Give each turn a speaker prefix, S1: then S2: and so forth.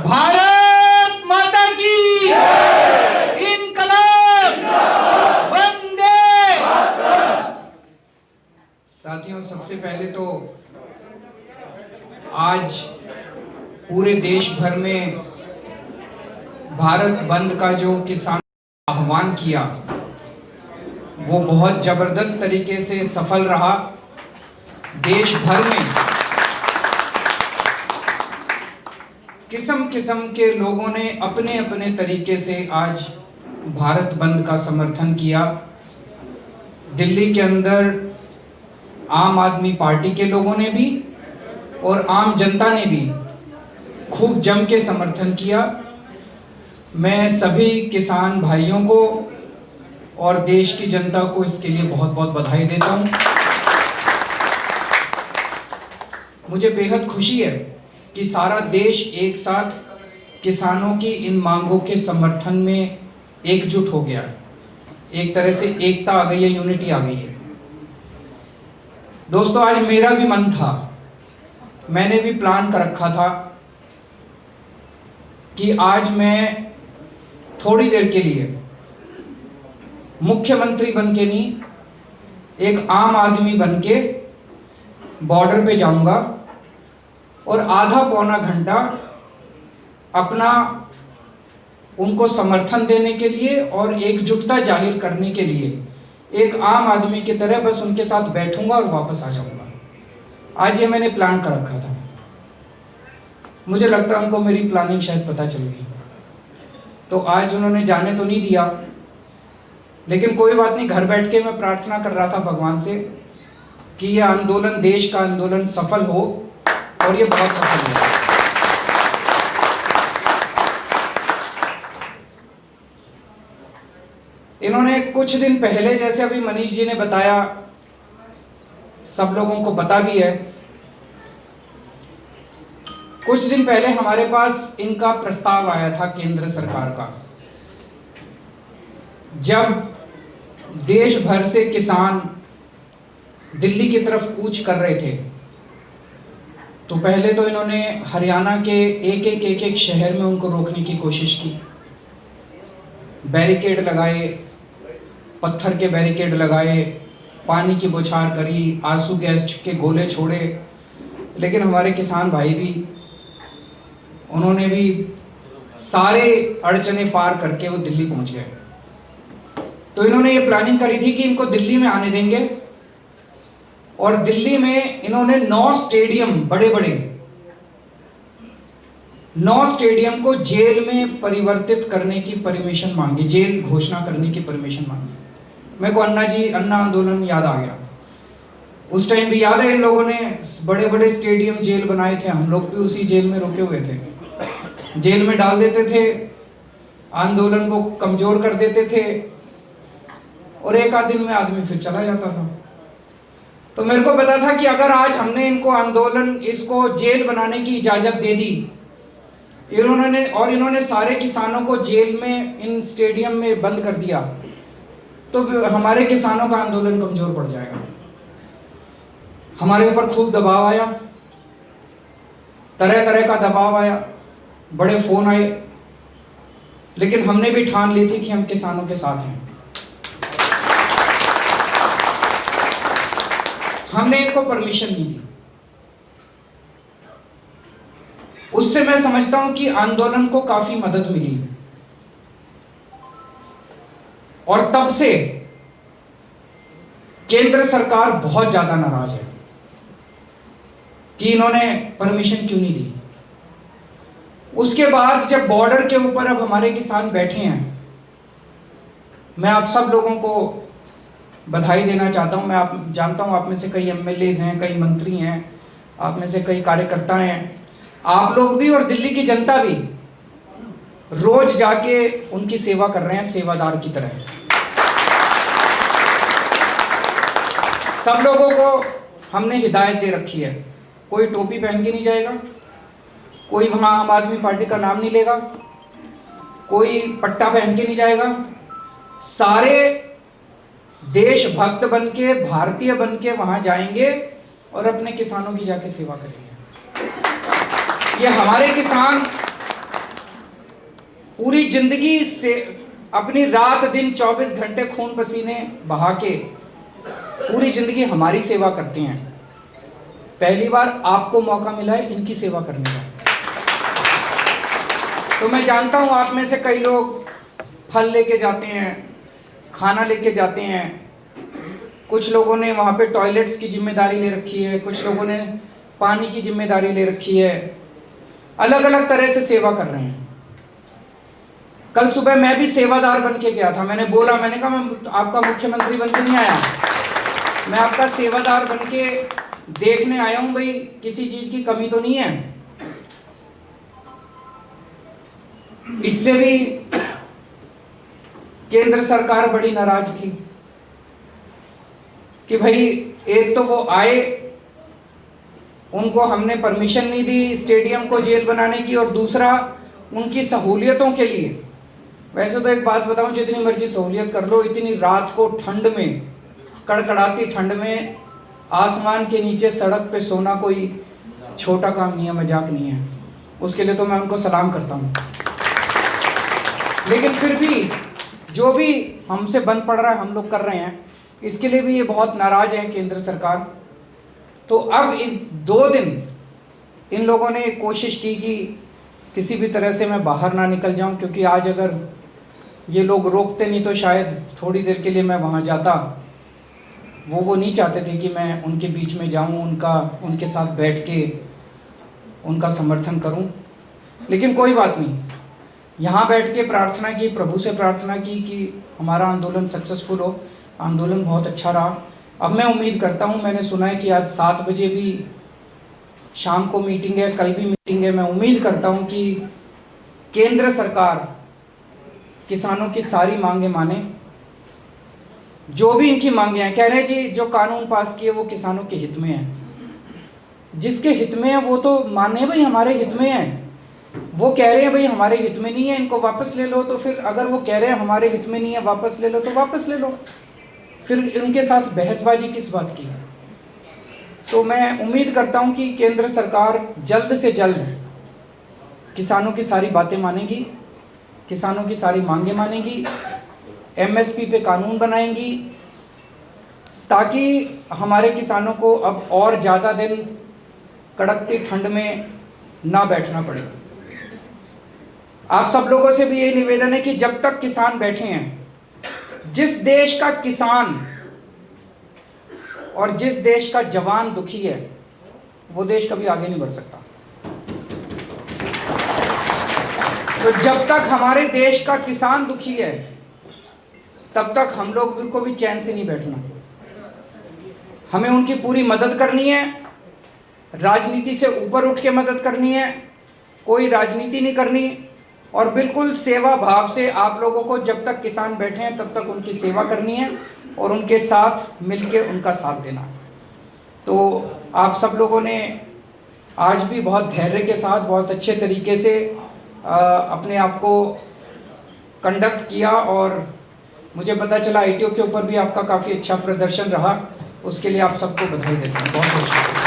S1: भारत माता की इनकलाब वंदे। साथियों, सबसे पहले तो आज पूरे देश भर में भारत बंद का जो किसान आह्वान किया वो बहुत जबरदस्त तरीके से सफल रहा। देश भर में किस्म किस्म के लोगों ने अपने अपने तरीके से आज भारत बंद का समर्थन किया। दिल्ली के अंदर आम आदमी पार्टी के लोगों ने भी और आम जनता ने भी खूब जम के समर्थन किया। मैं सभी किसान भाइयों को और देश की जनता को इसके लिए बहुत बहुत बधाई देता हूं। मुझे बेहद खुशी है कि सारा देश एक साथ किसानों की इन मांगों के समर्थन में एकजुट हो गया। एक तरह से एकता आ गई है, यूनिटी आ गई है। दोस्तों, आज मेरा भी मन था, मैंने भी प्लान कर रखा था कि आज मैं थोड़ी देर के लिए मुख्यमंत्री बन के नहीं, एक आम आदमी बन के बॉर्डर पे जाऊंगा और आधा पौना घंटा अपना उनको समर्थन देने के लिए और एकजुटता जाहिर करने के लिए एक आम आदमी की तरह बस उनके साथ बैठूंगा और वापस आ जाऊंगा। आज ये मैंने प्लान कर रखा था। मुझे लगता है उनको मेरी प्लानिंग शायद पता चल गई, तो आज उन्होंने जाने तो नहीं दिया, लेकिन कोई बात नहीं। घर बैठ के मैं प्रार्थना कर रहा था भगवान से कि यह आंदोलन, देश का आंदोलन सफल हो, और ये बहुत सफल हुआ। इन्होंने कुछ दिन पहले, जैसे अभी मनीष जी ने बताया, सब लोगों को पता भी है, कुछ दिन पहले हमारे पास इनका प्रस्ताव आया था केंद्र सरकार का। जब देश भर से किसान दिल्ली की तरफ कूच कर रहे थे, तो पहले तो इन्होंने हरियाणा के एक एक शहर में उनको रोकने की कोशिश की। बैरिकेड लगाए, पत्थर के बैरिकेड लगाए, पानी की बौछार करी, आंसू गैस के गोले छोड़े, लेकिन हमारे किसान भाई भी, उन्होंने भी सारे अड़चने पार करके वो दिल्ली पहुंच गए। तो इन्होंने ये प्लानिंग करी थी कि इनको दिल्ली में आने देंगे, और दिल्ली में इन्होंने 9 स्टेडियम, बड़े बड़े 9 स्टेडियम को जेल में परिवर्तित करने की परमिशन मांगी, जेल घोषणा करने की परमिशन मांगी। मेरे को अन्ना आंदोलन याद आ गया। उस टाइम भी याद है, इन लोगों ने बड़े बड़े स्टेडियम जेल बनाए थे। हम लोग भी उसी जेल में रुके हुए थे। जेल में डाल देते थे, आंदोलन को कमजोर कर देते थे, और एक आध दिन में आदमी फिर चला जाता था। तो मेरे को पता था कि अगर आज हमने इनको आंदोलन, इसको जेल बनाने की इजाजत दे दी, इन्होंने सारे किसानों को जेल में, इन स्टेडियम में बंद कर दिया, तो हमारे किसानों का आंदोलन कमजोर पड़ जाएगा। हमारे ऊपर खूब दबाव आया, तरह तरह का दबाव आया, बड़े फोन आए, लेकिन हमने भी ठान ली थी कि हम किसानों के साथ हैं। हमने इनको परमिशन नहीं दी। उससे मैं समझता हूं कि आंदोलन को काफी मदद मिली, और तब से केंद्र सरकार बहुत ज्यादा नाराज है कि इन्होंने परमिशन क्यों नहीं दी। उसके बाद जब बॉर्डर के ऊपर अब हमारे किसान बैठे हैं, मैं आप सब लोगों को बधाई देना चाहता हूं। मैं जानता हूं आप में से कई एमएलएज हैं, कई मंत्री हैं, आप में से कई कार्यकर्ता हैं। आप लोग भी और दिल्ली की जनता भी रोज जाके उनकी सेवा कर रहे हैं, सेवादार की तरह। सब लोगों को हमने हिदायत दे रखी है, कोई टोपी पहन के नहीं जाएगा, कोई वहां आम आदमी पार्टी का नाम नहीं लेगा, कोई पट्टा पहन के नहीं जाएगा। सारे देशभक्त बन के, भारतीय बन के वहां जाएंगे और अपने किसानों की जाके सेवा करेंगे। ये हमारे किसान पूरी जिंदगी से अपनी रात दिन 24 घंटे खून पसीने बहा के पूरी जिंदगी हमारी सेवा करते हैं। पहली बार आपको मौका मिला है इनकी सेवा करने का। तो मैं जानता हूं आप में से कई लोग फल लेके जाते हैं, खाना लेके जाते हैं, कुछ लोगों ने वहाँ पे टॉयलेट्स की जिम्मेदारी ले रखी है, कुछ लोगों ने पानी की जिम्मेदारी ले रखी है, अलग अलग तरह से सेवा कर रहे हैं। कल सुबह मैं भी सेवादार बन के गया था। मैंने कहा मैं आपका मुख्यमंत्री बन के नहीं आया, मैं आपका सेवादार बन के देखने आया हूँ भाई किसी चीज की कमी तो नहीं है। इससे भी केंद्र सरकार बड़ी नाराज थी कि भाई एक तो वो आए, उनको हमने परमिशन नहीं दी स्टेडियम को जेल बनाने की, और दूसरा उनकी सहूलियतों के लिए, वैसे तो एक बात बताऊं, जितनी मर्जी सहूलियत कर लो, इतनी रात को ठंड में, कड़कड़ाती ठंड में आसमान के नीचे सड़क पे सोना कोई छोटा काम नहीं है, मजाक नहीं है। उसके लिए तो मैं उनको सलाम करता हूं। लेकिन फिर भी जो भी हमसे बन पड़ रहा है हम लोग कर रहे हैं, इसके लिए भी ये बहुत नाराज है केंद्र सरकार। तो अब इन 2 दिन इन लोगों ने कोशिश की कि किसी भी तरह से मैं बाहर ना निकल जाऊं, क्योंकि आज अगर ये लोग रोकते नहीं तो शायद थोड़ी देर के लिए मैं वहां जाता। वो नहीं चाहते थे कि मैं उनके बीच में जाऊं, उनके साथ बैठ के उनका समर्थन करूं। लेकिन कोई बात नहीं, यहाँ बैठ के प्रार्थना की, प्रभु से प्रार्थना की कि हमारा आंदोलन सक्सेसफुल हो। आंदोलन बहुत अच्छा रहा। अब मैं उम्मीद करता हूँ, मैंने सुना है कि आज 7 बजे भी शाम को मीटिंग है, कल भी मीटिंग है। मैं उम्मीद करता हूँ कि केंद्र सरकार किसानों की सारी मांगें माने, जो भी इनकी मांगे हैं। कह रहे हैं जी जो कानून पास किए वो किसानों के हित में है, जिसके हित में है वो तो माने भाई हमारे हित में है। वो कह रहे हैं भाई हमारे हित में नहीं है, इनको वापस ले लो, तो फिर अगर वो कह रहे हैं हमारे हित में नहीं है वापस ले लो तो वापस ले लो, फिर उनके साथ बहसबाजी किस बात की। तो मैं उम्मीद करता हूं कि केंद्र सरकार जल्द से जल्द किसानों की सारी बातें मानेगी, किसानों की सारी मांगें मानेगी, एमएसपी पे कानून बनाएंगी, ताकि हमारे किसानों को अब और ज़्यादा दिन कड़कती ठंड में ना बैठना पड़े। आप सब लोगों से भी यही निवेदन है कि जब तक किसान बैठे हैं, जिस देश का किसान और जिस देश का जवान दुखी है वो देश कभी आगे नहीं बढ़ सकता। तो जब तक हमारे देश का किसान दुखी है तब तक हम लोग को भी चैन से नहीं बैठना। हमें उनकी पूरी मदद करनी है, राजनीति से ऊपर उठ के मदद करनी है, कोई राजनीति नहीं करनी, और बिल्कुल सेवा भाव से आप लोगों को जब तक किसान बैठे हैं तब तक उनकी सेवा करनी है और उनके साथ मिलके उनका साथ देना है। तो आप सब लोगों ने आज भी बहुत धैर्य के साथ बहुत अच्छे तरीके से अपने आप को कंडक्ट किया, और मुझे पता चला आईटीओ के ऊपर भी आपका काफ़ी अच्छा प्रदर्शन रहा। उसके लिए आप सबको बधाई देता हूँ। बहुत बहुत शुक्रिया।